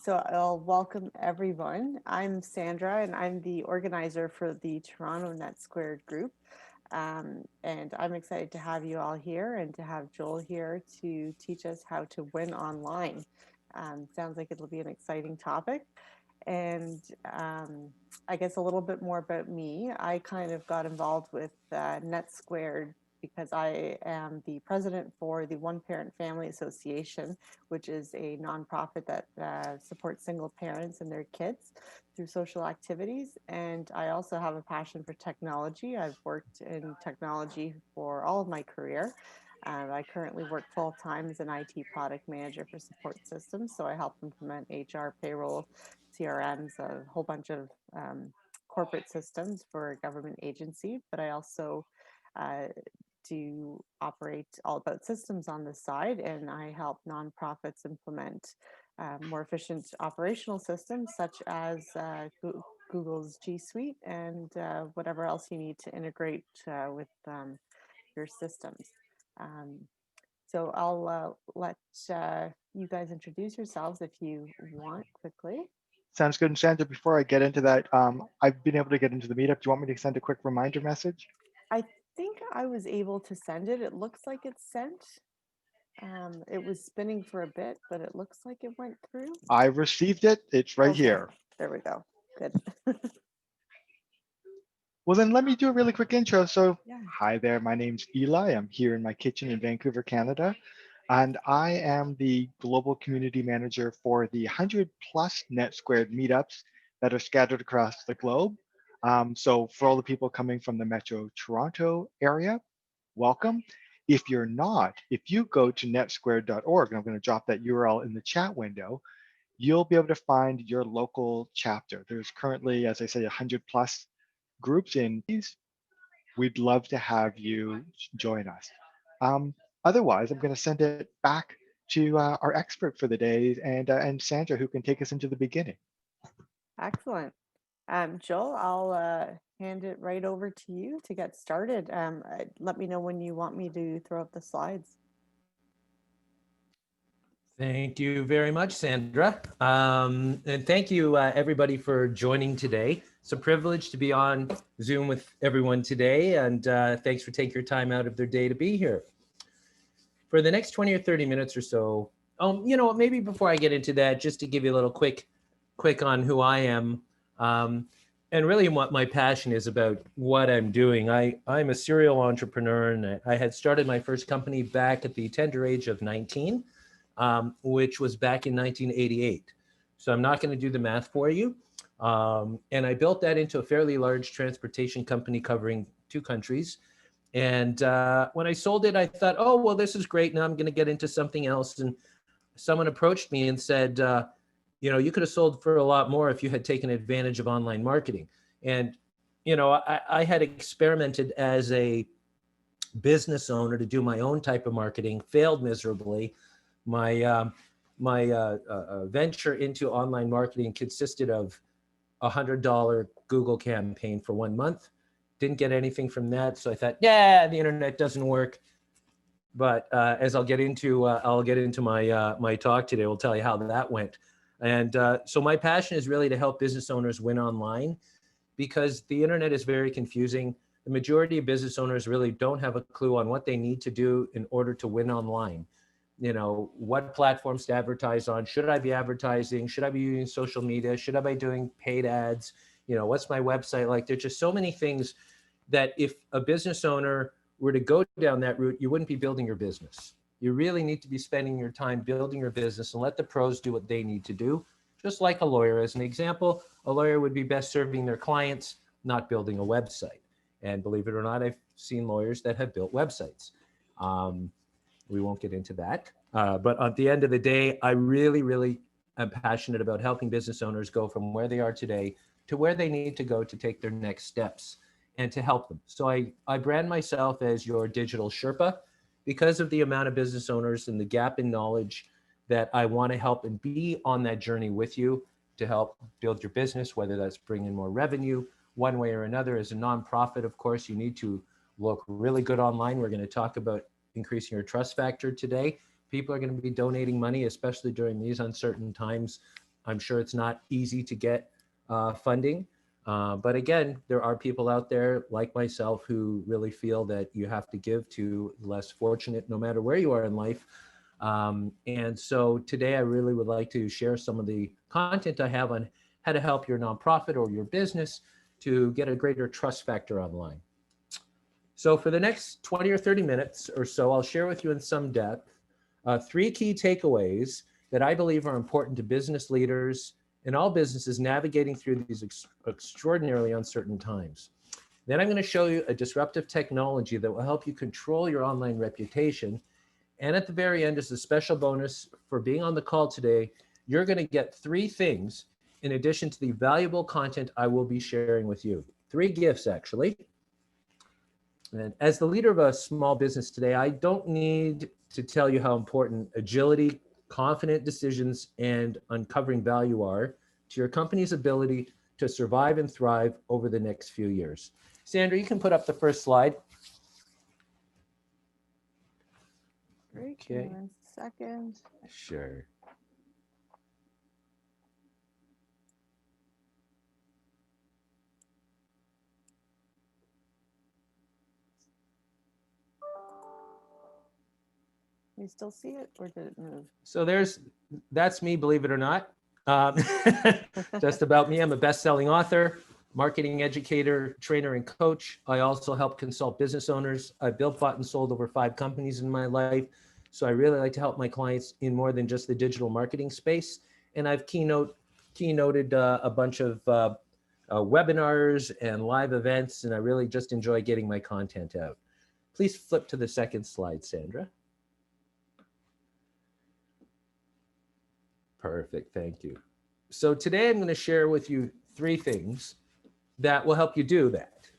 So I'll welcome everyone. I'm Sandra, and I'm the organizer for the Toronto NetSquared group. And I'm excited to have you all here and to have Joel here to teach us how to win online. Sounds like it'll be an exciting topic. And I guess a little bit more about me. I kind of got involved with NetSquared because I am the president for the One Parent Family Association, which is a nonprofit that supports single parents and their kids through social activities. And I also have a passion for technology. I've worked in technology for all of my career. I currently work full-time as an IT product manager for support systems. So I help implement HR, payroll, CRMs, a whole bunch of corporate systems for a government agency. But I also to operate all about systems on the side, and I help nonprofits implement more efficient operational systems such as Google's G Suite and whatever else you need to integrate with your systems. Um, so I'll let you guys introduce yourselves if you want quickly. Sounds good. And Sandra, before I get into that, I've been able to get into the meetup. Do you want me to send a quick reminder message? I think I was able to send it. It looks like it's sent. It was spinning for a bit, but it looks like it went through. I received it. It's right Okay, here. there we go. Good. Well, then let me do a really quick intro. So, Yeah. hi there. My name's Eli. I'm here in my kitchen in Vancouver, Canada. And I am the global community manager for the 100 plus NetSquared meetups that are scattered across the globe. So for all the people coming from the Metro Toronto area, welcome. If you're not, if you go to netsquared.org, and I'm going to drop that URL in the chat window, you'll be able to find your local chapter. There's currently, as I say, 100 plus groups in these. We'd love to have you join us. Otherwise, I'm going to send it back to our expert for the day and Sandra, who can take us into the beginning. Excellent. Joel, I'll hand it right over to you to get started. Let me know when you want me to throw up the slides. Thank you very much, Sandra. And thank you, everybody, for joining today. It's a privilege to be on Zoom with everyone today, and thanks for taking your time out of their day to be here. For the next 20 or 30 minutes or so, maybe before I get into that, just to give you a little quick on who I am, and really what my passion is about what I'm doing. I'm a serial entrepreneur, and I had started my first company back at the tender age of 19. Which was back in 1988. So I'm not going to do the math for you. And I built that into a fairly large transportation company covering 2 countries. And when I sold it, I thought, oh, well, this is great. Now I'm going to get into something else. And someone approached me and said, you could have sold for a lot more if you had taken advantage of online marketing. And, I had experimented as a business owner to do my own type of marketing, failed miserably. My venture into online marketing consisted of a $100 Google campaign for 1 month. Didn't get anything from that, so I thought, yeah, the internet doesn't work. But as I'll get into my talk today, we'll tell you how that went. And so my passion is really to help business owners win online, because the internet is very confusing. The majority of business owners really don't have a clue on what they need to do in order to win online. What platforms to advertise on? Should I be advertising? Should I be using social media? Should I be doing paid ads? What's my website like? There's just so many things that if a business owner were to go down that route, you wouldn't be building your business. You really need to be spending your time building your business and let the pros do what they need to do. Just like a lawyer, as an example, a lawyer would be best serving their clients, not building a website. And believe it or not, I've seen lawyers that have built websites. We won't get into that. But at the end of the day, I really, really am passionate about helping business owners go from where they are today to where they need to go to take their next steps and to help them. So I brand myself as your digital Sherpa because of the amount of business owners and the gap in knowledge that I want to help and be on that journey with you to help build your business, whether that's bringing more revenue one way or another. As a nonprofit, of course, you need to look really good online. We're going to talk about increasing your trust factor today. People are going to be donating money, especially during these uncertain times. I'm sure it's not easy to get funding. But again, there are people out there like myself who really feel that you have to give to the less fortunate, no matter where you are in life. And so today I really would like to share some of the content I have on how to help your nonprofit or your business to get a greater trust factor online. So for the next 20 or 30 minutes or so, I'll share with you in some depth 3 key takeaways that I believe are important to business leaders and all businesses navigating through these extraordinarily uncertain times. Then I'm going to show you a disruptive technology that will help you control your online reputation. And at the very end, as a special bonus for being on the call today, you're going to get 3 things in addition to the valuable content I will be sharing with you. 3 gifts, actually. And as the leader of a small business today, I don't need to tell you how important agility, confident decisions, and uncovering value are to your company's ability to survive and thrive over the next few years. Sandra, you can put up the first slide. Great. Okay. 1 second. Sure. You still see it, or did it move? So that's me, believe it or not. Just about me. I'm a best-selling author, marketing educator, trainer, and coach. I also help consult business owners. I've built, bought, and sold over 5 companies in my life. So I really like to help my clients in more than just the digital marketing space. And I've keynoted a bunch of webinars and live events, and I really just enjoy getting my content out. Please flip to the second slide, Sandra. Perfect, thank you. So today I'm going to share with you 3 things that will help you do that.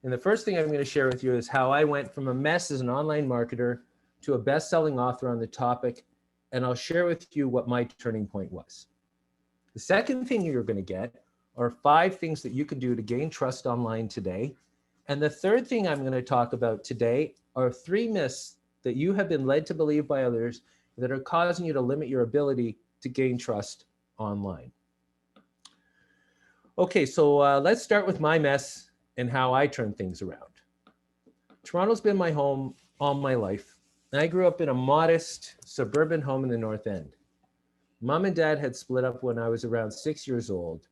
And the first thing I'm going to share with you is how I went from a mess as an online marketer to a best-selling author on the topic, and I'll share with you what my turning point was. The second thing you're going to get are 5 things that you can do to gain trust online today. And the third thing I'm going to talk about today are 3 myths that you have been led to believe by others that are causing you to limit your ability to gain trust online. Okay, so let's start with my mess and how I turn things around. Toronto's been my home all my life. And I grew up in a modest suburban home in the North End. Mom and Dad had split up when I was around 6 years old.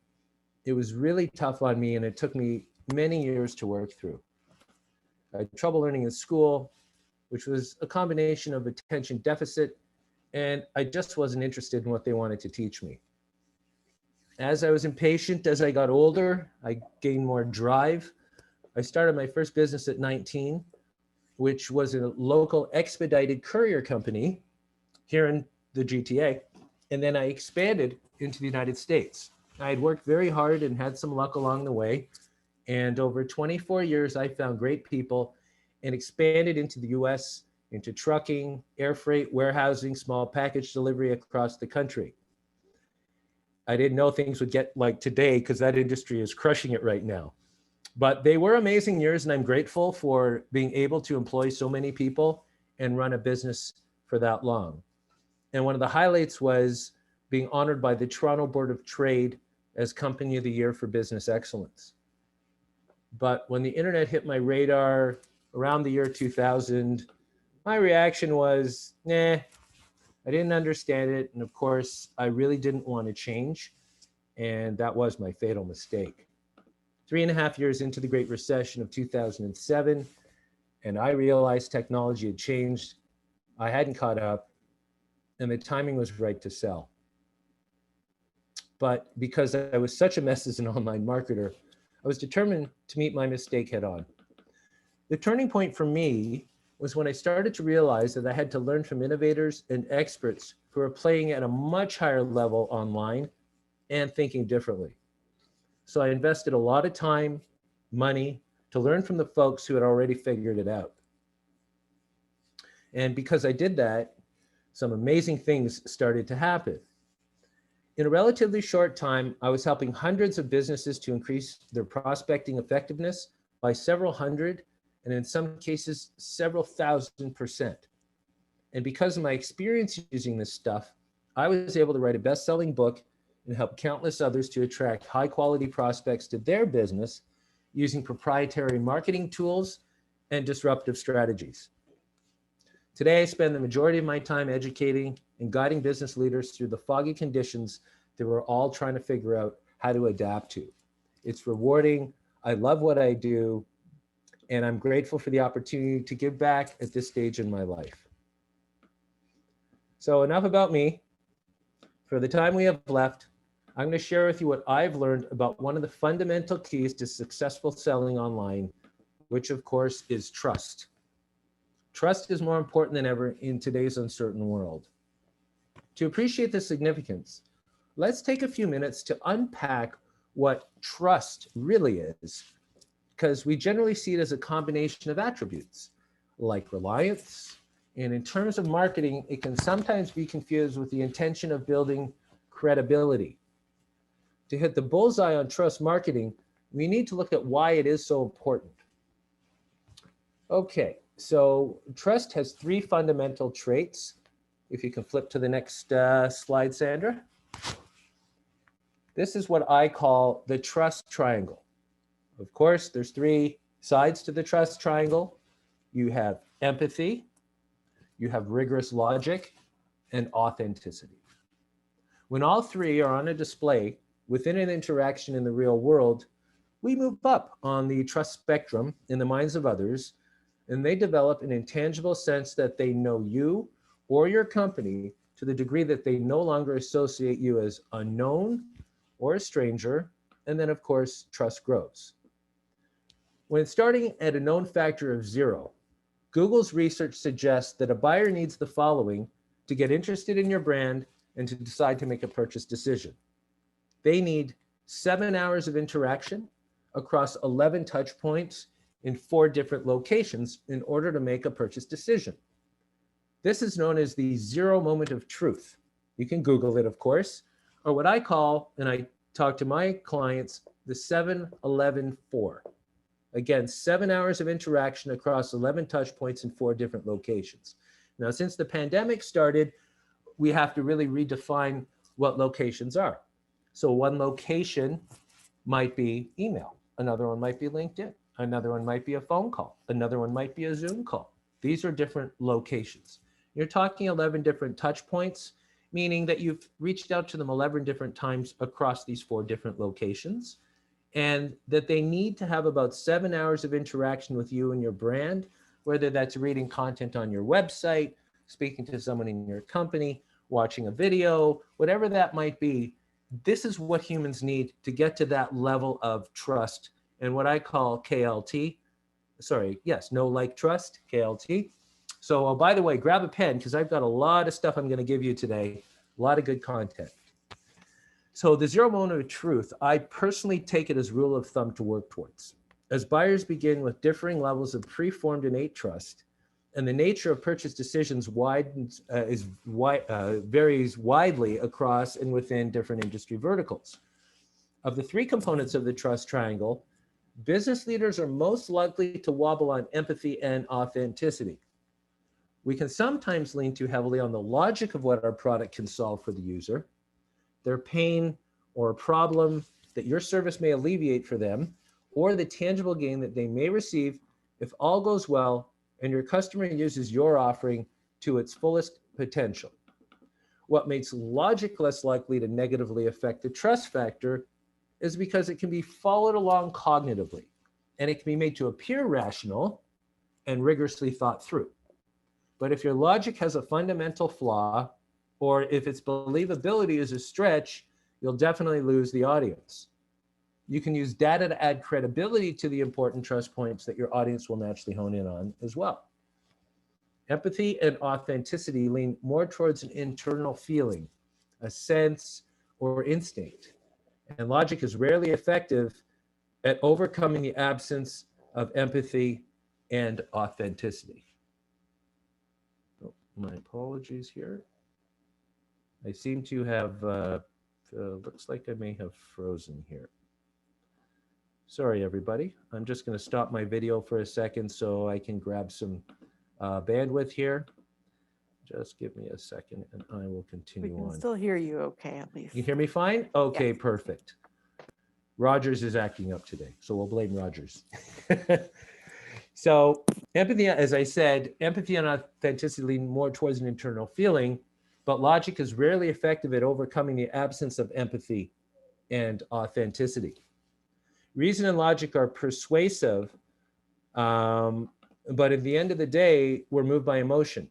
It was really tough on me, and it took me many years to work through. I had trouble learning in school, which was a combination of attention deficit, and I just wasn't interested in what they wanted to teach me. As I was impatient, as I got older, I gained more drive. I started my first business at 19, which was a local expedited courier company here in the GTA. And then I expanded into the United States. I had worked very hard and had some luck along the way. And over 24 years, I found great people and expanded into the US, into trucking, air freight, warehousing, small package delivery across the country. I didn't know things would get like today because that industry is crushing it right now. But they were amazing years, and I'm grateful for being able to employ so many people and run a business for that long. And one of the highlights was being honored by the Toronto Board of Trade as Company of the Year for Business Excellence. But when the internet hit my radar around the year 2000, my reaction was, nah, I didn't understand it. And of course, I really didn't want to change. And that was my fatal mistake. 3.5 years into the Great Recession of 2007, and I realized technology had changed. I hadn't caught up, and the timing was right to sell. But because I was such a mess as an online marketer, I was determined to meet my mistake head on. The turning point for me was when I started to realize that I had to learn from innovators and experts who are playing at a much higher level online and thinking differently. So I invested a lot of time, money to learn from the folks who had already figured it out. And because I did that, some amazing things started to happen. In a relatively short time, I was helping hundreds of businesses to increase their prospecting effectiveness by several hundred, and in some cases, several thousand%. And because of my experience using this stuff, I was able to write a best-selling book and help countless others to attract high-quality prospects to their business using proprietary marketing tools and disruptive strategies. Today, I spend the majority of my time educating and guiding business leaders through the foggy conditions that we're all trying to figure out how to adapt to. It's rewarding. I love what I do, and I'm grateful for the opportunity to give back at this stage in my life. So enough about me. For the time we have left, I'm going to share with you what I've learned about one of the fundamental keys to successful selling online, which of course is trust. Trust is more important than ever in today's uncertain world. To appreciate the significance, let's take a few minutes to unpack what trust really is, because we generally see it as a combination of attributes like reliance, and in terms of marketing, it can sometimes be confused with the intention of building credibility. To hit the bullseye on trust marketing, we need to look at why it is so important. Okay, so trust has three fundamental traits. If you can flip to the next slide, Sandra. This is what I call the trust triangle. Of course, there's three sides to the trust triangle. You have empathy, you have rigorous logic, and authenticity. When all three are on a display within an interaction in the real world, we move up on the trust spectrum in the minds of others, and they develop an intangible sense that they know you or your company to the degree that they no longer associate you as unknown or a stranger, and then of course, trust grows. When starting at a known factor of 0, Google's research suggests that a buyer needs the following to get interested in your brand and to decide to make a purchase decision. They need 7 hours of interaction across 11 touch points in 4 different locations in order to make a purchase decision. This is known as the 0 moment of truth. You can Google it, of course, or what I call, and I talk to my clients, the 7-11-4. Again, 7 hours of interaction across 11 touch points in 4 different locations. Now, since the pandemic started, we have to really redefine what locations are. So one location might be email. Another one might be LinkedIn. Another one might be a phone call. Another one might be a Zoom call. These are different locations. You're talking 11 different touch points, meaning that you've reached out to them 11 different times across these 4 different locations, and that they need to have about 7 hours of interaction with you and your brand, whether that's reading content on your website, speaking to someone in your company, watching a video, whatever that might be. This is what humans need to get to that level of trust and what I call KLT. Know, like, trust, KLT. So by the way, grab a pen because I've got a lot of stuff I'm going to give you today, a lot of good content. So the 0 moment of truth, I personally take it as rule of thumb to work towards. As buyers begin with differing levels of preformed innate trust, and the nature of purchase decisions varies widely across and within different industry verticals. Of the 3 components of the trust triangle, business leaders are most likely to wobble on empathy and authenticity. We can sometimes lean too heavily on the logic of what our product can solve for the user, their pain or a problem that your service may alleviate for them, or the tangible gain that they may receive if all goes well and your customer uses your offering to its fullest potential. What makes logic less likely to negatively affect the trust factor is because it can be followed along cognitively, and it can be made to appear rational and rigorously thought through. But if your logic has a fundamental flaw, or if its believability is a stretch, you'll definitely lose the audience. You can use data to add credibility to the important trust points that your audience will naturally hone in on as well. Empathy and authenticity lean more towards an internal feeling, a sense, or instinct. And logic is rarely effective at overcoming the absence of empathy and authenticity. Oh, my apologies here. I seem to have, looks like I may have frozen here. Sorry, everybody. I'm just going to stop my video for a second so I can grab some bandwidth here. Just give me a second and I will We continue can on. still hear you okay, at least. You hear me fine? Okay, Yes. perfect. Rogers is acting up today, so we'll blame Rogers. So empathy, as I said, empathy and authenticity lean more towards an internal feeling, but logic is rarely effective at overcoming the absence of empathy and authenticity. Reason and logic are persuasive, but at the end of the day, we're moved by emotion.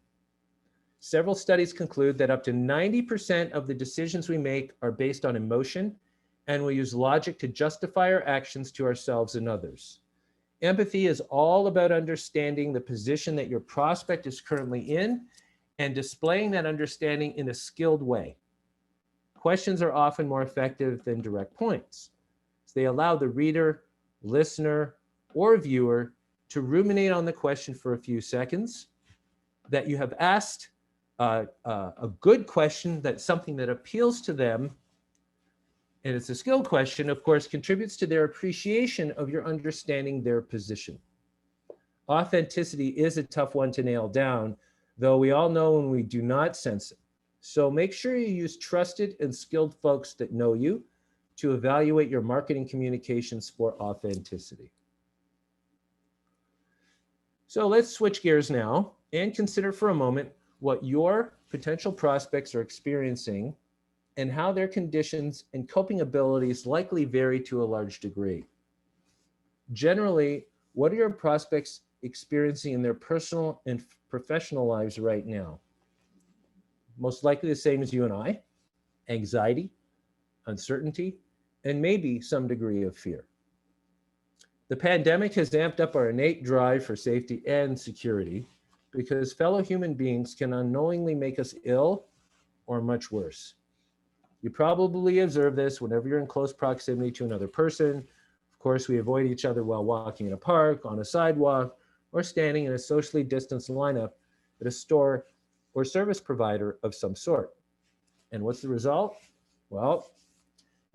Several studies conclude that up to 90% of the decisions we make are based on emotion, and we use logic to justify our actions to ourselves and others. Empathy is all about understanding the position that your prospect is currently in and displaying that understanding in a skilled way. Questions are often more effective than direct points. They allow the reader, listener, or viewer to ruminate on the question for a few seconds, that you have asked a good question, that's something that appeals to them, and it's a skill question, of course, contributes to their appreciation of your understanding their position. Authenticity is a tough one to nail down, though we all know when we do not sense it. So make sure you use trusted and skilled folks that know you to evaluate your marketing communications for authenticity. So let's switch gears now and consider for a moment what your potential prospects are experiencing and how their conditions and coping abilities likely vary to a large degree. Generally, what are your prospects experiencing in their personal and professional lives right now? Most likely the same as you and I: anxiety, uncertainty, and maybe some degree of fear. The pandemic has amped up our innate drive for safety and security because fellow human beings can unknowingly make us ill or much worse. You probably observe this whenever you're in close proximity to another person. Of course, we avoid each other while walking in a park, on a sidewalk, or standing in a socially distanced lineup at a store or service provider of some sort. And what's the result? Well,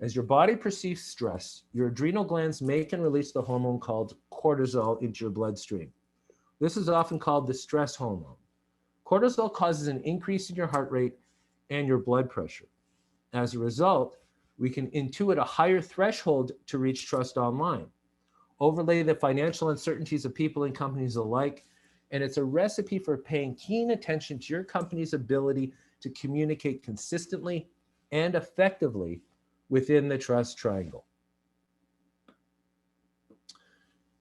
as your body perceives stress, your adrenal glands make and release the hormone called cortisol into your bloodstream. This is often called the stress hormone. Cortisol causes an increase in your heart rate and your blood pressure. As a result, we can intuit a higher threshold to reach trust online. Overlay the financial uncertainties of people and companies alike, and it's a recipe for paying keen attention to your company's ability to communicate consistently and effectively within the trust triangle.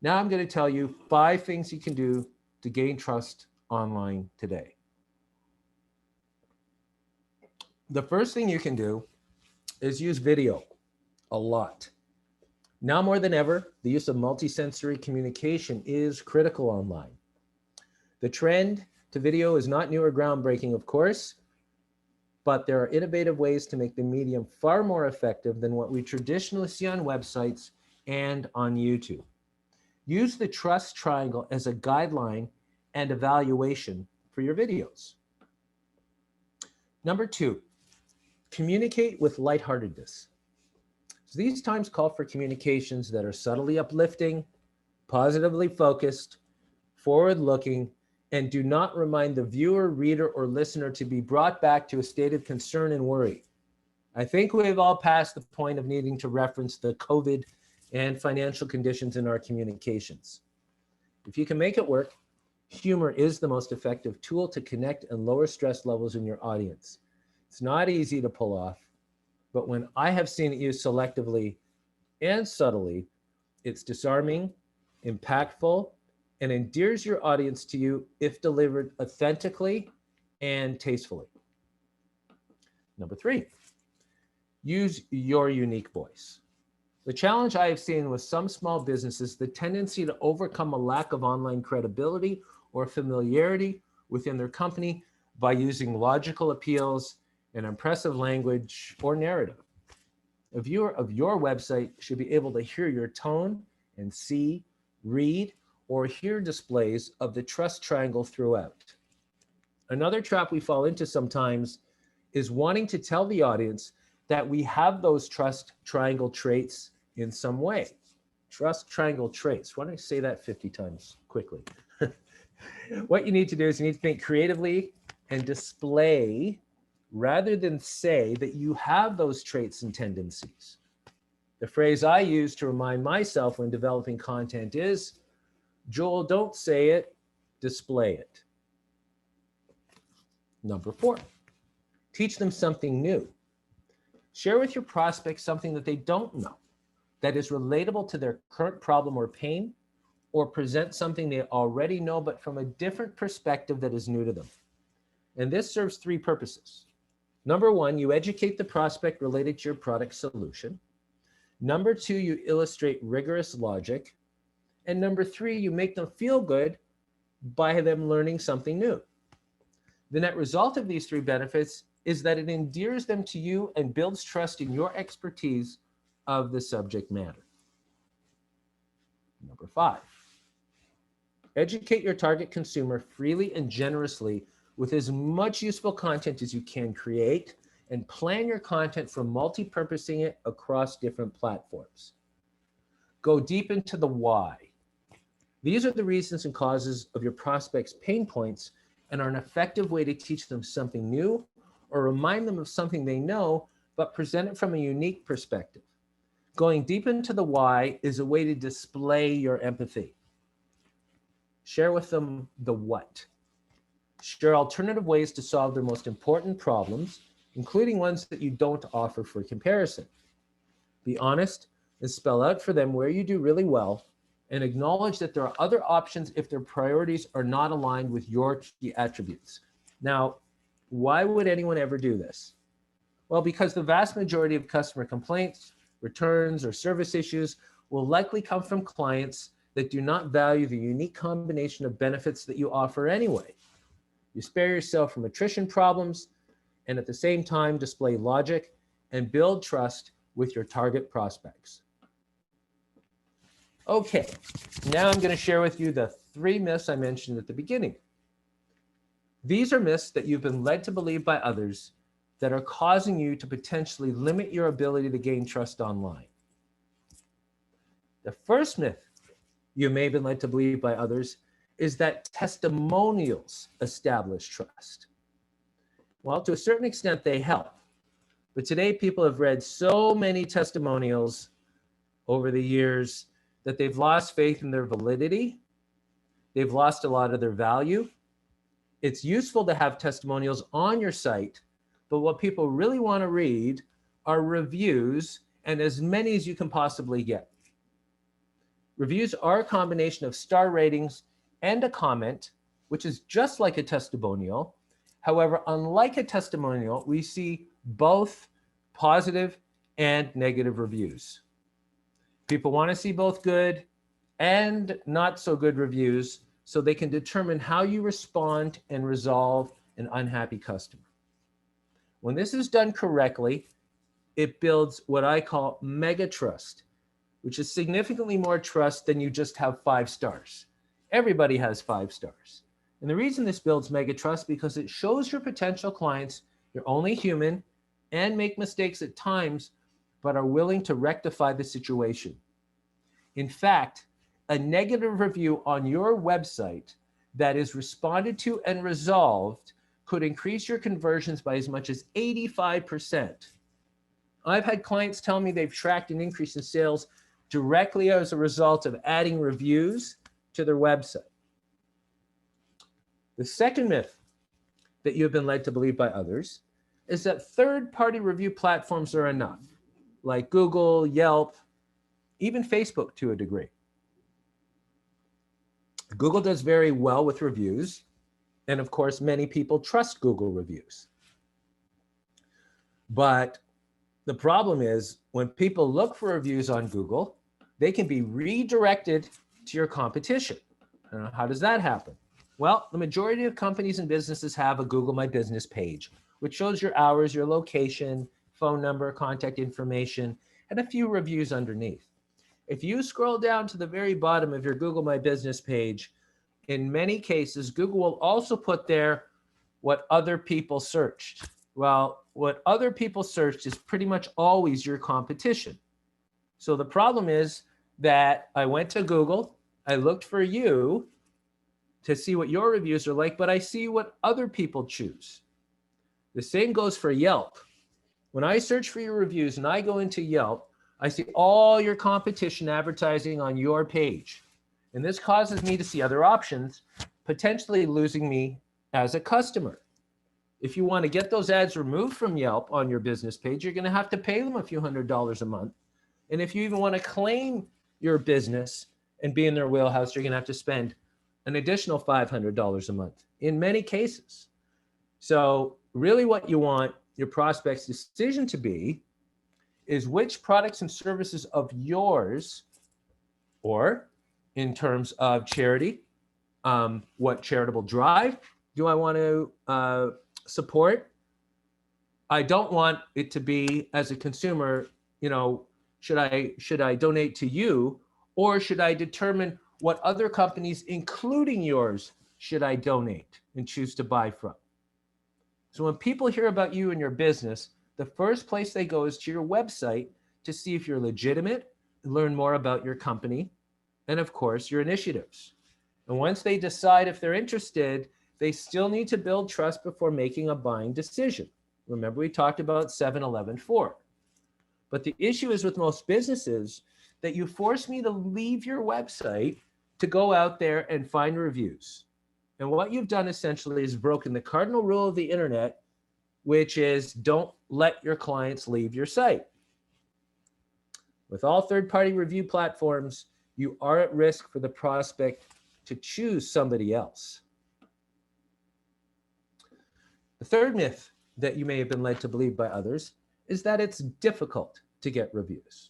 Now I'm going to tell you 5 things you can do to gain trust online today. The first thing you can do is use video a lot. Now more than ever, the use of multisensory communication is critical online. The trend to video is not new or groundbreaking, of course, but there are innovative ways to make the medium far more effective than what we traditionally see on websites and on YouTube. Use the trust triangle as a guideline and evaluation for your videos. Number 2, communicate with lightheartedness. So these times call for communications that are subtly uplifting, positively focused, forward-looking, and do not remind the viewer, reader, or listener to be brought back to a state of concern and worry. I think we've all passed the point of needing to reference the COVID and financial conditions in our communications. If you can make it work, humor is the most effective tool to connect and lower stress levels in your audience. It's not easy to pull off, but when I have seen it used selectively and subtly, it's disarming, impactful, and endears your audience to you if delivered authentically and tastefully. Number 3, use your unique voice. The challenge I have seen with some small businesses, the tendency to overcome a lack of online credibility or familiarity within their company by using logical appeals and impressive language or narrative. A viewer of your website should be able to hear your tone and see, read, or hear displays of the trust triangle throughout. Another trap we fall into sometimes is wanting to tell the audience that we have those trust triangle traits in some way. Trust triangle traits. Why don't I say that 50 times quickly? What you need to do is you need to think creatively and display rather than say that you have those traits and tendencies. The phrase I use to remind myself when developing content is, Joel, don't say it, display it. Number 4, teach them something new. Share with your prospects something that they don't know that is relatable to their current problem or pain, or present something they already know but from a different perspective that is new to them. And this serves 3 purposes. Number 1, you educate the prospect related to your product solution. Number 2, you illustrate rigorous logic. And number 3, you make them feel good by them learning something new. The net result of these 3 benefits is that it endears them to you and builds trust in your expertise of the subject matter. Number 5, educate your target consumer freely and generously with as much useful content as you can create, and plan your content for multi-purposing it across different platforms. Go deep into the why. These are the reasons and causes of your prospects' pain points and are an effective way to teach them something new or remind them of something they know, but present it from a unique perspective. Going deep into the why is a way to display your empathy. Share with them the what. Share alternative ways to solve their most important problems, including ones that you don't offer for comparison. Be honest and spell out for them where you do really well, and acknowledge that there are other options if their priorities are not aligned with your key attributes. Now, why would anyone ever do this? Well, because the vast majority of customer complaints, returns, or service issues will likely come from clients that do not value the unique combination of benefits that you offer anyway. You spare yourself from attrition problems and at the same time display logic and build trust with your target prospects. Okay, now I'm going to share with you the 3 myths I mentioned at the beginning. These are myths that you've been led to believe by others that are causing you to potentially limit your ability to gain trust online. The first myth you may have been led to believe by others is that testimonials establish trust. Well, to a certain extent, they help. But today, people have read so many testimonials over the years that they've lost faith in their validity. They've lost a lot of their value. It's useful to have testimonials on your site, but what people really want to read are reviews, and as many as you can possibly get. Reviews are a combination of star ratings and a comment, which is just like a testimonial. However, unlike a testimonial, we see both positive and negative reviews. People want to see both good and not so good reviews so they can determine how you respond and resolve an unhappy customer. When this is done correctly, it builds what I call mega trust, which is significantly more trust than you just have 5 stars. Everybody has 5 stars. And the reason this builds mega trust because it shows your potential clients you're only human and make mistakes at times, but are willing to rectify the situation. In fact, a negative review on your website that is responded to and resolved could increase your conversions by as much as 85%. I've had clients tell me they've tracked an increase in sales directly as a result of adding reviews to their website. The second myth that you've been led to believe by others is that third-party review platforms are enough, like Google, Yelp, even Facebook to a degree. Google does very well with reviews, and of course, many people trust Google reviews. But the problem is when people look for reviews on Google, they can be redirected to your competition. How does that happen? Well, the majority of companies and businesses have a Google My Business page, which shows your hours, your location, phone number, contact information, and a few reviews underneath. If you scroll down to the very bottom of your Google My Business page, in many cases, Google will also put there what other people searched. Well, what other people searched is pretty much always your competition. So the problem is that I went to Google, I looked for you, to see what your reviews are like, but I see what other people choose. The same goes for Yelp. When I search for your reviews and I go into Yelp, I see all your competition advertising on your page. And this causes me to see other options, potentially losing me as a customer. If you want to get those ads removed from Yelp on your business page, you're going to have to pay them a few $100s a month. And if you even want to claim your business and be in their wheelhouse, you're going to have to spend an additional $500 a month in many cases. So really what you want your prospect's decision to be is which products and services of yours, or in terms of charity, what charitable drive do I want to support? I don't want it to be, as a consumer, should I donate to you, or should I determine what other companies, including yours, should I donate and choose to buy from? So when people hear about you and your business, the first place they go is to your website to see if you're legitimate, learn more about your company, and of course, your initiatives. And once they decide if they're interested, they still need to build trust before making a buying decision. Remember, we talked about 7-11-4. But the issue is with most businesses that you force me to leave your website to go out there and find reviews. And what you've done essentially is broken the cardinal rule of the internet, which is don't let your clients leave your site. With all third-party review platforms, you are at risk for the prospect to choose somebody else. The third myth that you may have been led to believe by others is that it's difficult to get reviews.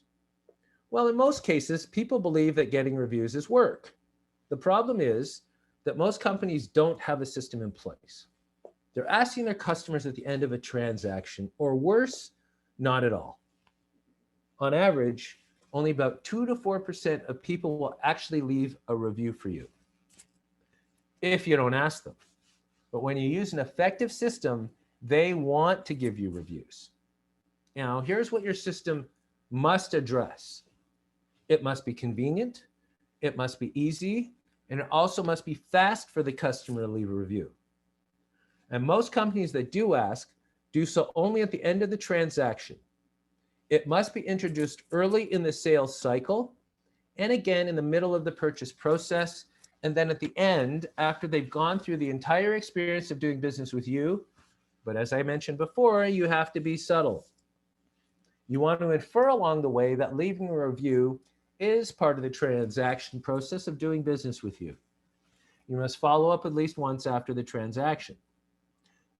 Well, in most cases, people believe that getting reviews is work. The problem is that most companies don't have a system in place. They're asking their customers at the end of a transaction, or worse, not at all. On average, only about 2 to 4% of people will actually leave a review for you if you don't ask them. But when you use an effective system, they want to give you reviews. Now, here's what your system must address. It must be convenient, it must be easy, and it also must be fast for the customer to leave a review. And most companies that do ask do so only at the end of the transaction. It must be introduced early in the sales cycle, and again in the middle of the purchase process, and then at the end, after they've gone through the entire experience of doing business with you. But as I mentioned before, you have to be subtle. You want to infer along the way that leaving a review is part of the transaction process of doing business with you. You must follow up at least once after the transaction.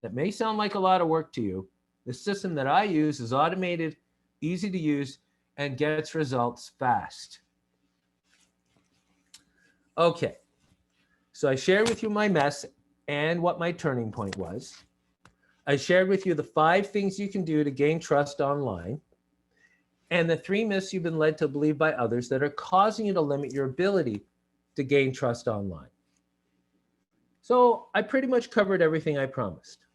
That may sound like a lot of work to you. The system that I use is automated, easy to use, and gets results fast. Okay, so I shared with you my mess and what my turning point was. I shared with you the 5 things you can do to gain trust online, and the 3 myths you've been led to believe by others that are causing you to limit your ability to gain trust online. So I pretty much covered everything I promised.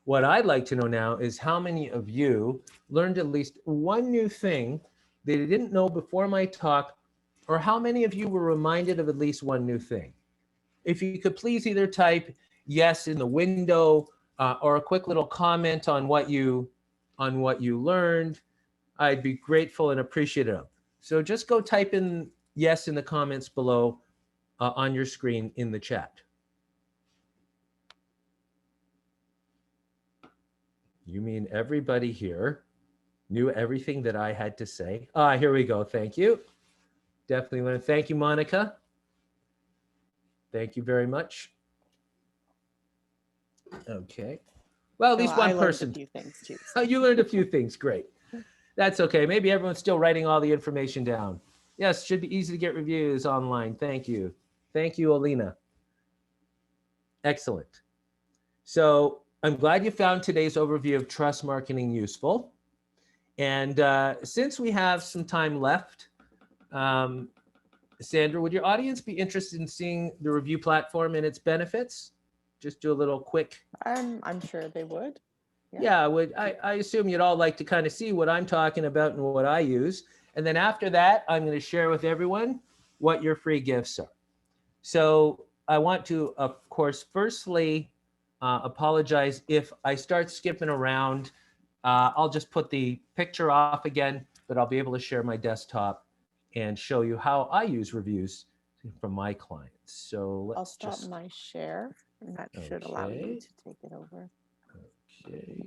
What I'd like to know now is how many of you learned at least one new thing that you didn't know before my talk, or how many of you were reminded of at least one new thing. If you could please either type yes in the window or a quick little comment on what you learned, I'd be grateful and appreciative. So just go type in yes in the comments below on your screen in the chat. You mean everybody here knew everything that I had to say? Here we go. Thank you. Definitely learned. Thank you, Monica. Thank you very much. Okay. Well, at least one person. I learned a few things too. Oh, you learned a few things. Great. That's okay. Maybe everyone's still writing all the information down. Yes, should be easy to get reviews online. Thank you. Thank you, Alina. Excellent. So I'm glad you found today's overview of trust marketing useful. And since we have some time left, Sandra, would your audience be interested in seeing the review platform and its benefits? Just do a little quick. I'm sure they would. Yeah, I assume you'd all like to kind of see what I'm talking about and what I use. And then after that, I'm going to share with everyone what your free gifts are. So I want to, of course, firstly apologize if I start skipping around. I'll just put the picture off again, but I'll be able to share my desktop and show you how I use reviews from my clients. So I'll let's stop just, my share, and that should allow you okay. to take it over. Okay.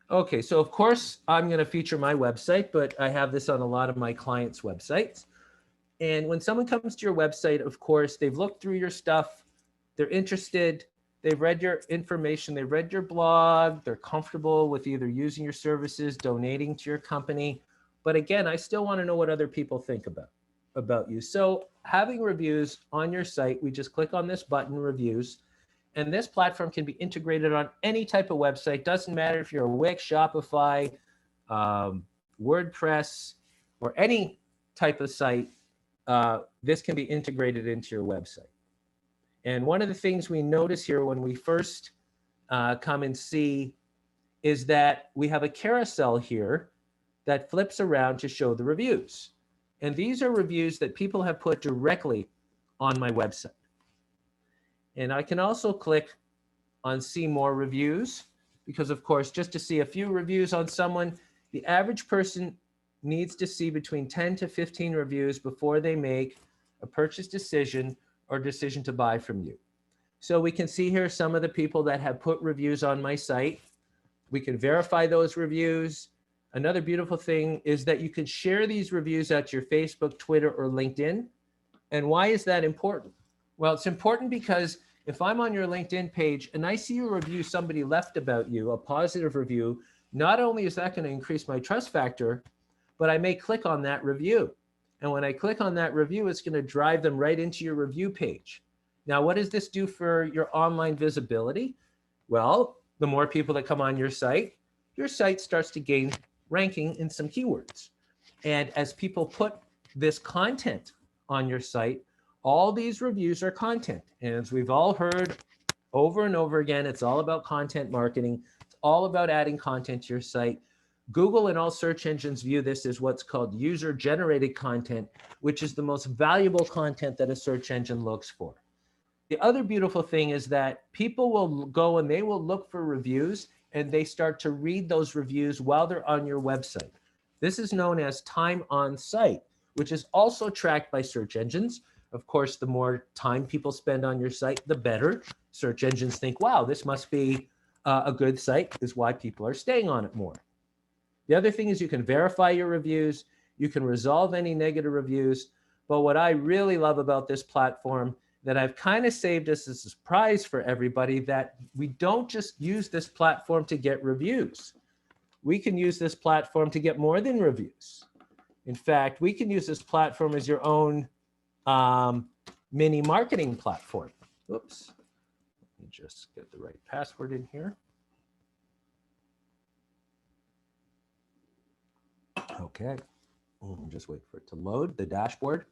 Okay, so of course I'm going to feature my website, but I have this on a lot of my clients' websites. And when someone comes to your website, of course, they've looked through your stuff, they're interested, they've read your information, they've read your blog, they're comfortable with either using your services, donating to your company. But again, I still want to know what other people think about you. So having reviews on your site, we just click on this button, reviews, and this platform can be integrated on any type of website. Doesn't matter if you're a Wix, Shopify, WordPress, or any type of site. This can be integrated into your website. And one of the things we notice here when we first come and see is that we have a carousel here that flips around to show the reviews. And these are reviews that people have put directly on my website. And I can also click on see more reviews because, of course, just to see a few reviews on someone, the average person needs to see between 10 to 15 reviews before they make a purchase decision or decision to buy from you. So we can see here some of the people that have put reviews on my site. We can verify those reviews. Another beautiful thing is that you can share these reviews at your Facebook, Twitter, or LinkedIn. And why is that important? Well, it's important because if I'm on your LinkedIn page and I see a review somebody left about you, a positive review, not only is that going to increase my trust factor, but I may click on that review. And when I click on that review, it's going to drive them right into your review page. Now, what does this do for your online visibility? Well, the more people that come on your site starts to gain ranking in some keywords. And as people put this content on your site, all these reviews are content. And as we've all heard over and over again, it's all about content marketing. It's all about adding content to your site. Google and all search engines view this as what's called user-generated content, which is the most valuable content that a search engine looks for. The other beautiful thing is that people will go and they will look for reviews and they start to read those reviews while they're on your website. This is known as time on site, which is also tracked by search engines. Of course, the more time people spend on your site, the better. Search engines think, wow, this must be a good site, is why people are staying on it more. The other thing is you can verify your reviews. You can resolve any negative reviews. But what I really love about this platform that I've kind of saved as a surprise for everybody, that we don't just use this platform to get reviews. We can use this platform to get more than reviews. In fact, we can use this platform as your own mini marketing platform. Oops, let me just get the right password in here. Okay, just wait for it to load the dashboard.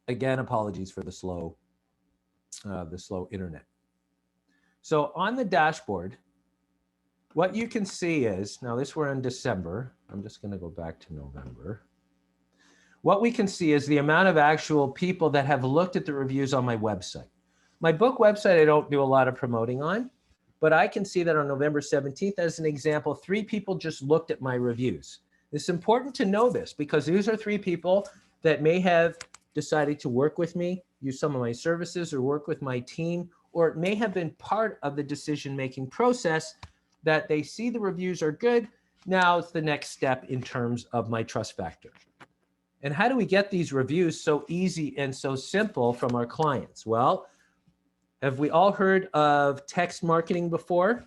Again, apologies for the slow internet. So on the dashboard, what you can see is, now this we're in December. I'm just going to go back to November. What we can see is the amount of actual people that have looked at the reviews on my website. My book website, I don't do a lot of promoting on, but I can see that on November 17th, as an example, 3 people just looked at my reviews. It's important to know this because these are 3 people that may have decided to work with me, use some of my services, or work with my team, or it may have been part of the decision-making process that they see the reviews are good. Now it's the next step in terms of my trust factor. And how do we get these reviews so easy and so simple from our clients? Well, have we all heard of text marketing before?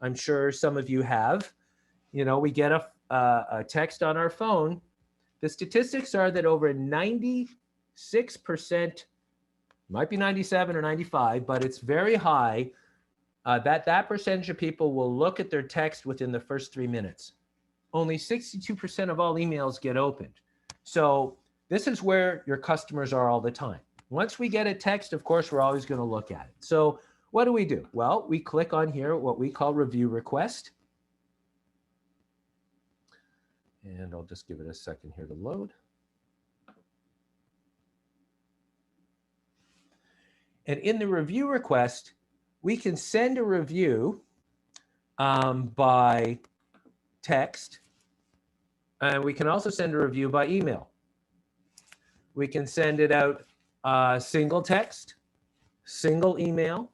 I'm sure some of you have. You know, we get a text on our phone. The statistics are that over 96%, might be 97 or 95, but it's very high, that percentage of people will look at their text within the first 3 minutes. Only 62% of all emails get opened. So this is where your customers are all the time. Once we get a text, of course, we're always going to look at it. So what do? Well, we click on here what we call review request. And I'll just give it a second here to load. And in the review request, we can send a review by text, and we can also send a review by email. We can send it out single text, single email,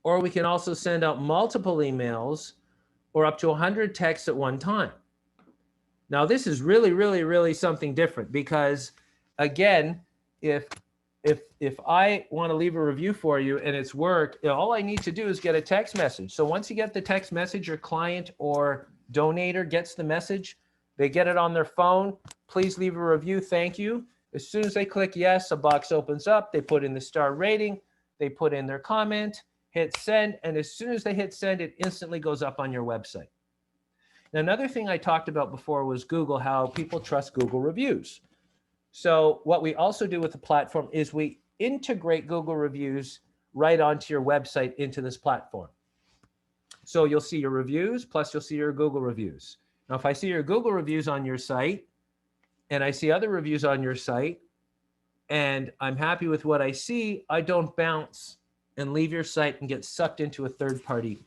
or we can also send out multiple emails or up to 100 texts at one time. Now, this is really something different because, again, if I want to leave a review for you and it's work, all I need to do is get a text message. So once you get the text message, your client or donator gets the message, they get it on their phone. Please leave a review. Thank you. As soon as they click yes, a box opens up. They put in the star rating. They put in their comment, hit send. And as soon as they hit send, it instantly goes up on your website. Now, another thing I talked about before was Google, how people trust Google reviews. So what we also do with the platform is we integrate Google reviews right onto your website into this platform. So you'll see your reviews, plus you'll see your Google reviews. Now, if I see your Google reviews on your site and I see other reviews on your site and I'm happy with what I see, I don't bounce and leave your site and get sucked into a third-party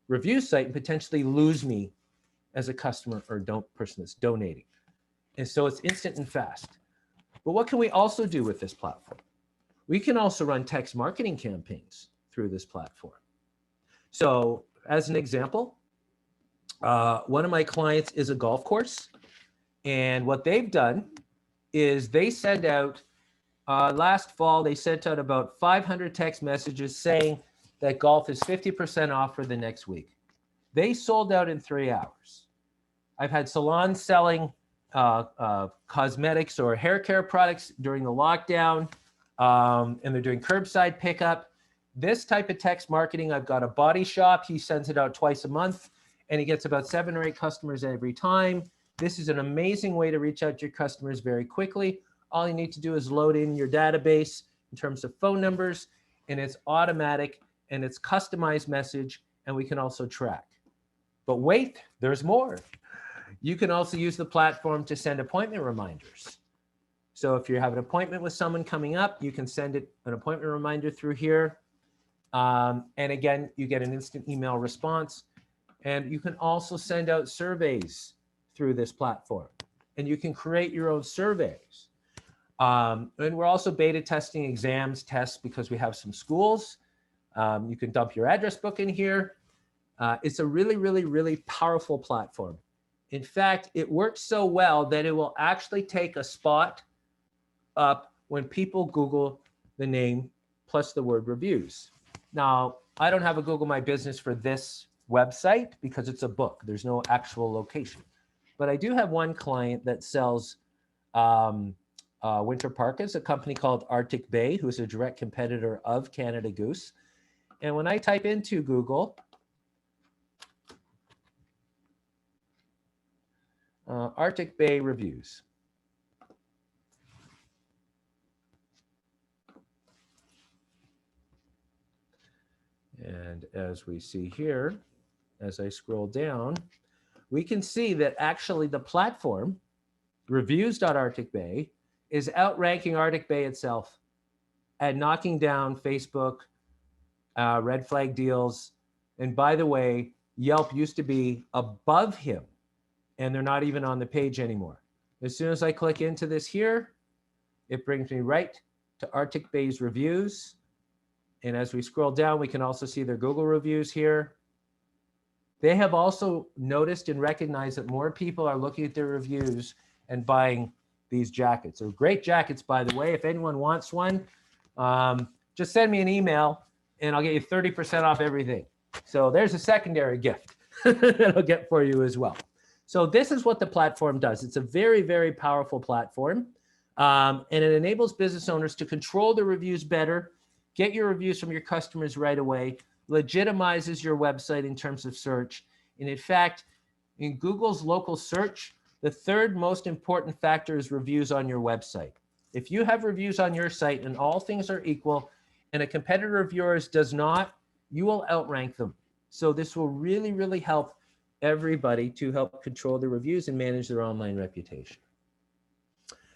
review site and potentially lose me as a customer or person that's donating. And so it's instant and fast. But what can we also do with this platform? We can also run text marketing campaigns through this platform. So as an example, one of my clients is a golf course. And what they've done is they send out, last fall, they sent out about 500 text messages saying that golf is 50% off for the next week. They sold out in 3 hours. I've had salons selling cosmetics or hair care products during the lockdown, and they're doing curbside pickup. This type of text marketing, I've got a body shop. He sends it out twice a month, and he gets about 7 or 8 customers every time. This is an amazing way to reach out to your customers very quickly. All you need to do is load in your database in terms of phone numbers, and it's automatic, and it's customized message, and we can also track. But wait, there's more. You can also use the platform to send appointment reminders. So if you have an appointment with someone coming up, you can send an appointment reminder through here. And again, you get an instant email response. And you can also send out surveys through this platform. And you can create your own surveys. And we're also beta testing exams, tests, because we have some schools. You can dump your address book in here. It's a really powerful platform. In fact, it works so well that it will actually take a spot up when people Google the name plus the word reviews. Now, I don't have a Google My Business for this website because it's a book. There's no actual location. But I do have one client that sells winter parkas, a company called Arctic Bay, who's a direct competitor of Canada Goose. And when I type into Google, Arctic Bay reviews. And as we see here, as I scroll down, we can see that actually the platform, reviews.Arctic Bay, is outranking Arctic Bay itself at knocking down Facebook, red flag deals. And by the way, Yelp used to be above him, and they're not even on the page anymore. As soon as I click into this here, it brings me right to Arctic Bay's reviews. And as we scroll down, we can also see their Google reviews here. They have also noticed and recognized that more people are looking at their reviews and buying these jackets. They're great jackets, by the way. If anyone wants one, just send me an email and I'll get you 30% off everything. So there's a secondary gift that I'll get for you as well. So this is what the platform does. It's a very powerful platform. And it enables business owners to control the reviews better, get your reviews from your customers right away, legitimizes your website in terms of search. And in fact, in Google's local search, the third most important factor is reviews on your website. If you have reviews on your site and all things are equal and a competitor of yours does not, you will outrank them. So this will really help everybody to help control their reviews and manage their online reputation.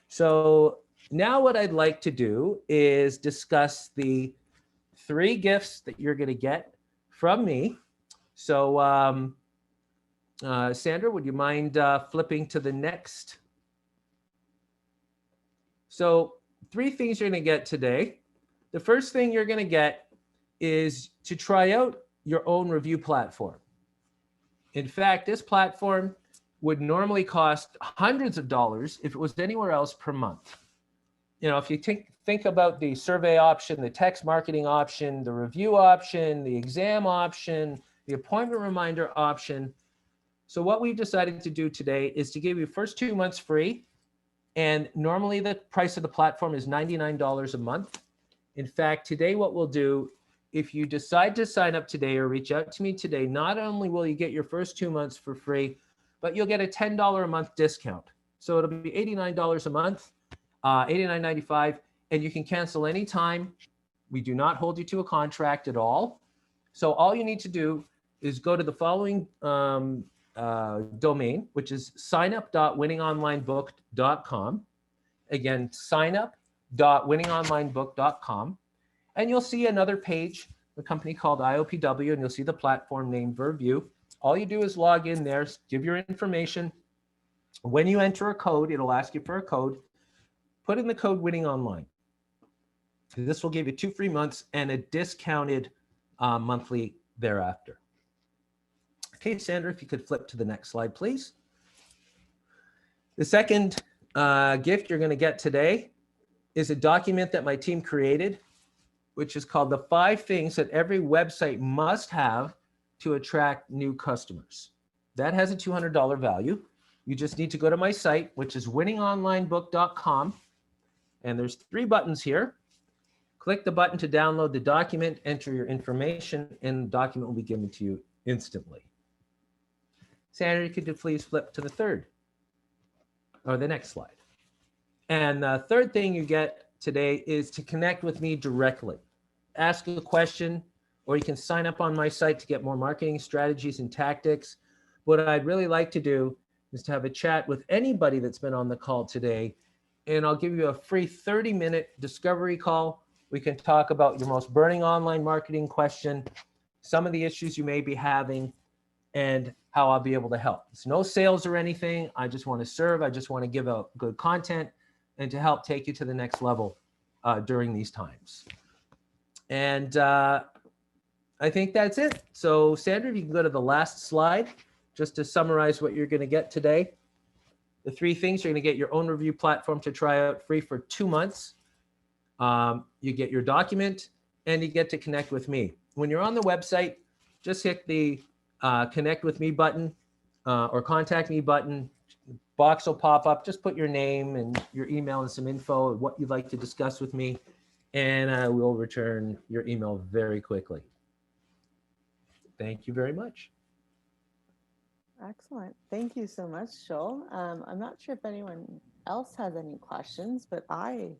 So now what I'd like to do is discuss the 3 gifts that you're going to get from me. So Sandra, would you mind flipping to the next? So 3 things you're going to get today. The first thing you're going to get is to try out your own review platform. In fact, this platform would normally cost hundreds of dollars if it was anywhere else per month. You know, if you think about the survey option, the text marketing option, the review option, the exam option, the appointment reminder option. So what we've decided to do today is to give you first 2 months free. And normally the price of the platform is $99 a month. In fact, today what we'll do, if you decide to sign up today or reach out to me today, not only will you get your first 2 months for free, but you'll get a $10 a month discount. So it'll be $89 a month, $89.95, and you can cancel anytime. We do not hold you to a contract at all. So all you need to do is go to the following domain, which is signup.winningonlinebook.com. Again, signup.winningonlinebook.com. And you'll see another page, a company called IOPW, and you'll see the platform name Verview. All you do is log in there, give your information. When you enter a code, it'll ask you for a code. Put in the code Winning Online. This will give you 2 free months and a discounted monthly thereafter. Okay, Sandra, if you could flip to the next slide, please. The second gift you're going to get today is a document that my team created, which is called the 5 things that every website must have to attract new customers. That has a $200 value. You just need to go to my site, which is winningonlinebook.com. And there's 3 buttons here. Click the button to download the document, enter your information, and the document will be given to you instantly. Sandra, could you please flip to the third or the next slide? And the third thing you get today is to connect with me directly. Ask a question, or you can sign up on my site to get more marketing strategies and tactics. What I'd really like to do is to have a chat with anybody that's been on the call today, and I'll give you a free 30-minute discovery call. We can talk about your most burning online marketing question, some of the issues you may be having, and how I'll be able to help. It's no sales or anything. I just want to serve. I just want to give out good content and to help take you to the next level during these times. And I think that's it. So Sandra, if you can go to the last slide, just to summarize what you're going to get today. The 3 things: you're going to get your own review platform to try out free for 2 months. You get your document, and you get to connect with me. When you're on the website, just hit the connect with me button or contact me button. Box will pop up. Just put your name and your email and some info of what you'd like to discuss with me, and I will return your email very quickly. Thank you very much. Excellent. Thank you so much, Joel. I'm not sure if anyone else has any questions, but I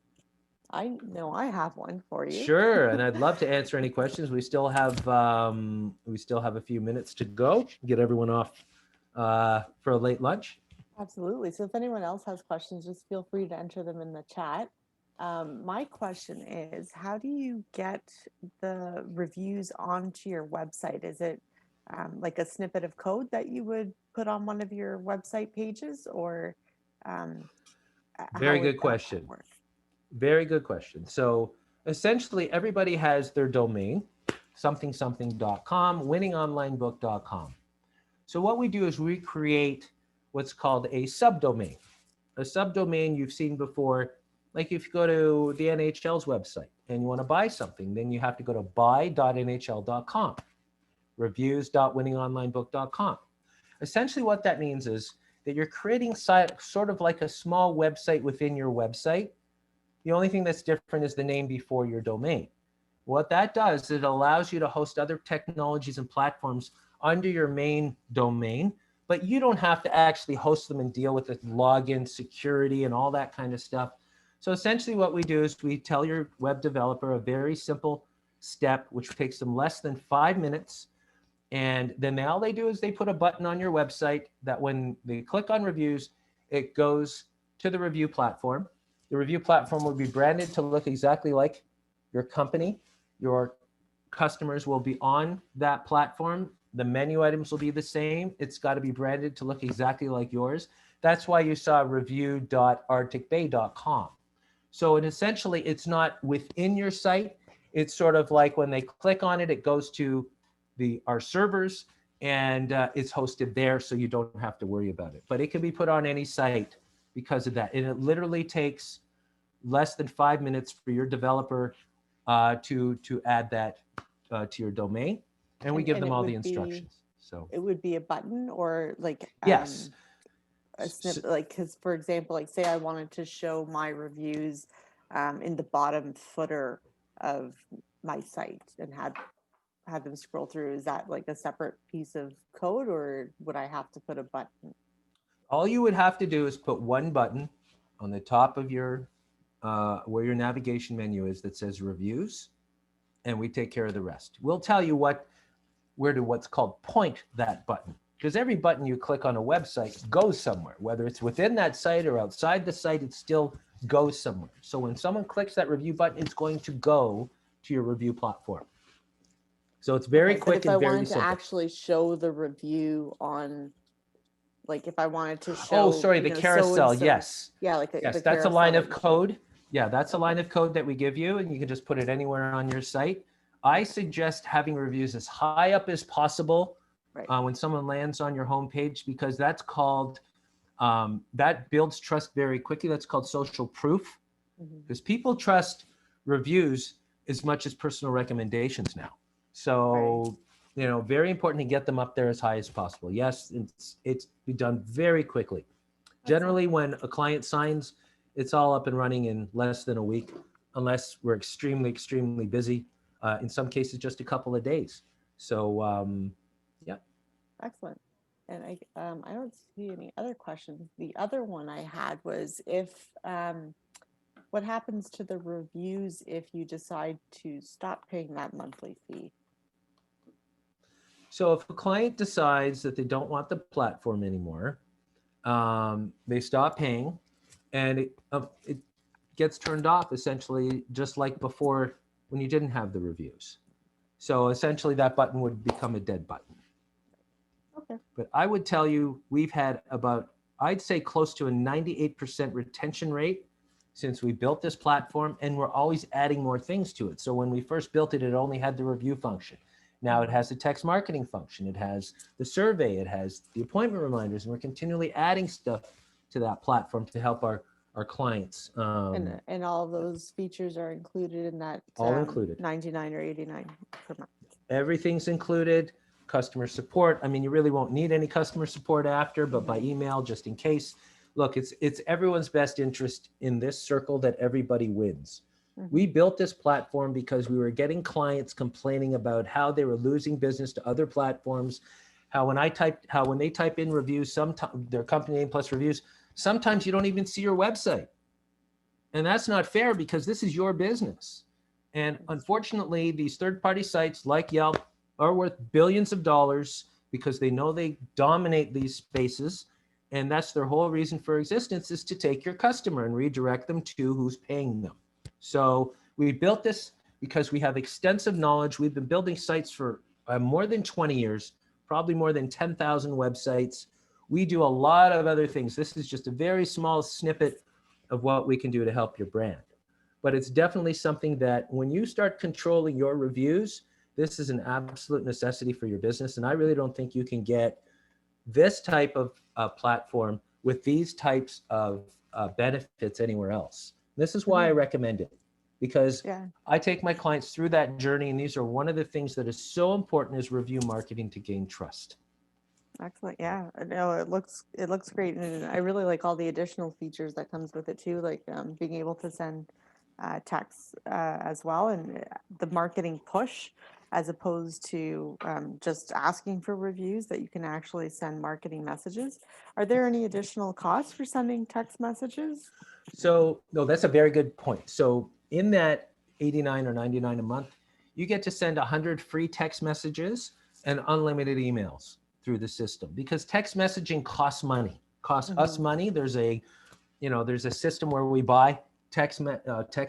know I have one for you. Sure, and I'd love to answer any questions. We still have a few minutes to go. Get everyone off for a late lunch. Absolutely. So if anyone else has questions, just feel free to enter them in the chat. My question is, how do you get the reviews onto your website? Is it like a snippet of code that you would put on one of your website pages, or Very good question. Very good question. So essentially, everybody has their domain, something.com, winningonlinebook.com. So what we do is we create what's called a subdomain. A subdomain you've seen before, like if you go to the NHL's website and you want to buy something, then you have to go to buy.nhl.com, reviews.winningonlinebook.com. Essentially what that means is that you're creating sort of like a small website within your website. The only thing that's different is the name before your domain. What that does, it allows you to host other technologies and platforms under your main domain, but you don't have to actually host them and deal with the login security and all that kind of stuff. So essentially what we do is we tell your web developer a very simple step, which takes them less than 5 minutes. And then all they do is they put a button on your website that when they click on reviews, it goes to the review platform. The review platform will be branded to look exactly like your company. Your customers will be on that platform. The menu items will be the same. It's got to be branded to look exactly like yours. That's why you saw review.arcticbay.com. So essentially, it's not within your site. It's sort of like when they click on it, it goes to our servers, and it's hosted there, so you don't have to worry about it. But it can be put on any site because of that. And it literally takes less than 5 minutes for your developer to add that to your domain, and we give them all the instructions. So it would be a button or like yes, a snip, like, because for example, like say I wanted to show my reviews in the bottom footer of my site and had them scroll through. Is that like a separate piece of code, or would I have to put a button? all you would have to do is put one button on the top of your where your navigation menu is that says reviews, and we take care of the rest. We'll tell you where to what's called point that button, because every button you click on a website goes somewhere, whether it's within that site or outside the site, it still goes somewhere. So when someone clicks that review button, it's going to go to your review platform. So it's very quick and very simple. If I wanted to actually show the review on, like if I wanted to show, oh, sorry, the carousel, yes. Yeah, like yes, that's a line of code. Yeah, that's a line of code that we give you, and you can just put it anywhere on your site. I suggest having reviews as high up as possible when someone lands on your homepage, because that's called, that builds trust very quickly. That's called social proof, because people trust reviews as much as personal recommendations now. So, you know, very important to get them up there as high as possible. Yes, it's be done very quickly. Generally, when a client signs, it's all up and running in less than a week, unless we're extremely, extremely busy. In some cases, just a couple of days. So, yeah. Excellent. And I don't see any other questions. The other one I had was if what happens to the reviews if you decide to stop paying that monthly fee? So if a client decides that they don't want the platform anymore, they stop paying, and it gets turned off essentially just like before when you didn't have the reviews. So essentially that button would become a dead button. Okay. But I would tell you we've had about, I'd say close to a 98% retention rate since we built this platform, and we're always adding more things to it. So when we first built it, it only had the review function. Now it has the text marketing function. It has the survey. It has the appointment reminders, and we're continually adding stuff to that platform to help our clients. And all of those features are included in that all included. 99 or 89 per month. Everything's included. Customer support. I mean, you really won't need any customer support after, but by email, just in case. Look, it's everyone's best interest in this circle that everybody wins. We built this platform because we were getting clients complaining about how they were losing business to other platforms. How when they type in reviews, sometimes their company name plus reviews, sometimes you don't even see your website. And that's not fair, because this is your business. And unfortunately, these third-party sites like Yelp are worth billions of dollars because they know they dominate these spaces. And that's their whole reason for existence, is to take your customer and redirect them to who's paying them. So we built this because we have extensive knowledge. We've been building sites for more than 20 years, probably more than 10,000 websites. We do a lot of other things. This is just a very small snippet of what we can do to help your brand. But it's definitely something that when you start controlling your reviews, this is an absolute necessity for your business. And I really don't think you can get this type of platform with these types of benefits anywhere else. This is why I recommend it, because I take my clients through that journey, and these are one of the things that is so important is review marketing to gain trust. Excellent. Yeah, no, it looks great, and I really like all the additional features that comes with it too, like being able to send texts as well, and the marketing push, as opposed to just asking for reviews, that you can actually send marketing messages. Are there any additional costs for sending text messages? So no, that's a very good point. So in that 89 or 99 a month, you get to send 100 free text messages, and unlimited emails through the system, because text messaging costs money, costs us money. There's a, there's a system where we buy text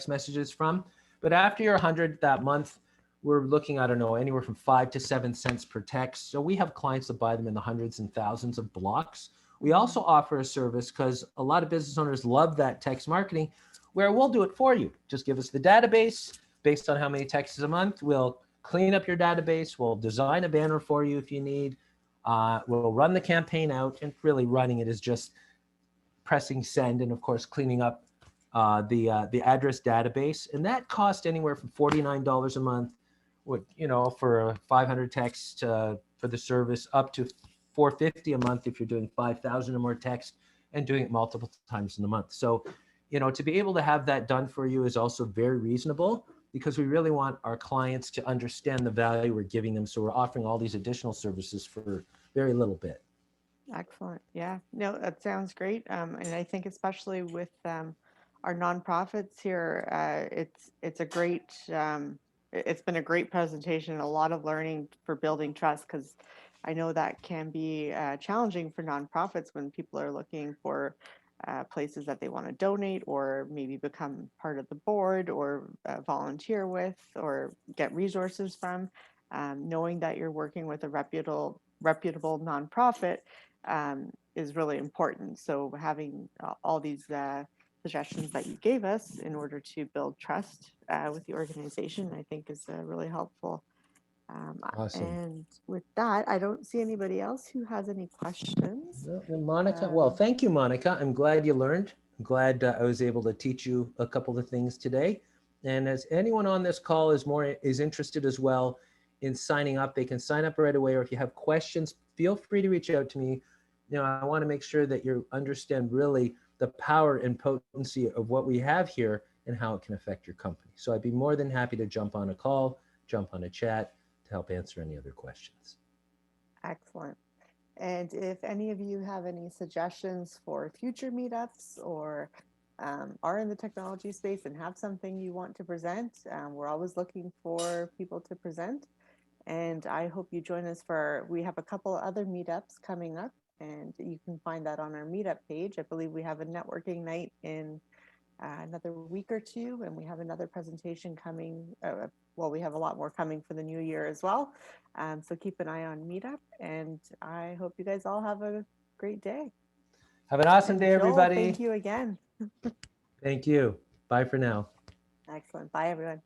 messages from, but after your 100 that month, we're looking, I don't know, anywhere from 5 to 7 cents per text. So we have clients that buy them in the hundreds and thousands of blocks. We also offer a service, because a lot of business owners love that text marketing, where we'll do it for you. Just give us the database based on how many texts a month. We'll clean up your database. We'll design a banner for you if you need. We'll run the campaign out, and really running it is just pressing send and, of course, cleaning up the address database. And that costs anywhere from $49 a month, for 500 texts for the service, up to $450 a month if you're doing 5,000 or more text and doing it multiple times in the month. So, to be able to have that done for you is also very reasonable, because we really want our clients to understand the value we're giving them. So we're offering all these additional services for very little bit. Excellent. Yeah, no, that sounds great. And I think especially with our nonprofits here, it's a great, it's been a great presentation, a lot of learning for building trust, because I know that can be challenging for nonprofits when people are looking for places that they want to donate, or maybe become part of the board, or volunteer with, or get resources from. Knowing that you're working with a reputable nonprofit is really important. So having all these suggestions that you gave us in order to build trust with the organization, I think is really helpful. Awesome. And with that, I don't see anybody else who has any questions. Well, Monica, well, thank you, Monica. I'm glad you learned. I'm glad I was able to teach you a couple of things today. And as anyone on this call is interested as well in signing up, they can sign up right away. Or if you have questions, feel free to reach out to me. I want to make sure that you understand really the power and potency of what we have here and how it can affect your company. So I'd be more than happy to jump on a call, jump on a chat to help answer any other questions. Excellent. And if any of you have any suggestions for future meetups, or are in the technology space and have something you want to present, we're always looking for people to present. And I hope you join us we have a couple other meetups coming up, and you can find that on our meetup page. I believe we have a networking night in another week or two, and we have another presentation coming. Well, we have a lot more coming for the new year as well. So keep an eye on Meetup, and I hope you guys all have a great day. Have an awesome And day, Joel, everybody. thank you again. Thank you. Bye for now. Excellent. Bye, everyone.